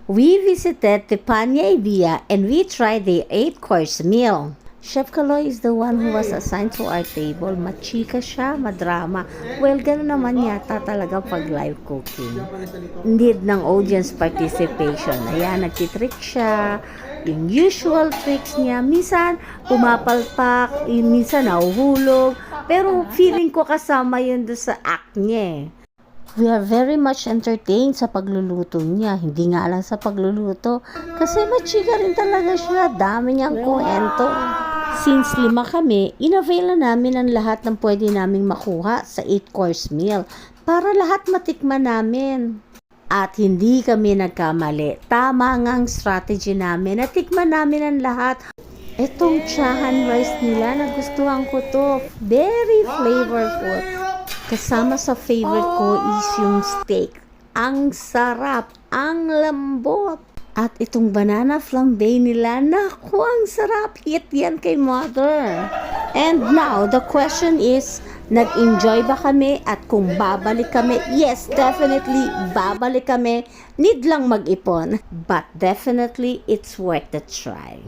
We visited Tepanya Ibia and we tried the 8-course meal. Chef Kaloy is the one who was assigned to our table. Machika siya, madrama. Well, gano'n naman yata talaga pag live cooking. Need ng audience participation. Ayan, nagtitrick siya. Yung usual tricks niya. Minsan, pumapalpak. Minsan, nahuhulog. Pero feeling ko kasama yun doon sa act niya. We are very much entertained sa pagluluto niya. Hindi nga lang sa pagluluto. Kasi machika rin talaga siya. Dami niyang kwento. Since 5 kami, inavail na namin ang lahat ng pwede naming makuha sa 8-course meal para lahat matikman namin. At hindi kami nagkamali. Tama ngang strategy namin. Natikman namin ang lahat. Itong chahan rice nila, nagustuhan ko to. Very flavorful. Kasama sa favorite ko is yung steak. Ang sarap, ang lambot. At itong banana flambe nila, naku, ang sarap. Eat yan kay mother. And now, the question is, nag-enjoy ba kami? At kung babalik kami, yes, definitely, babalik kami. Need lang mag-ipon. But definitely, it's worth the try.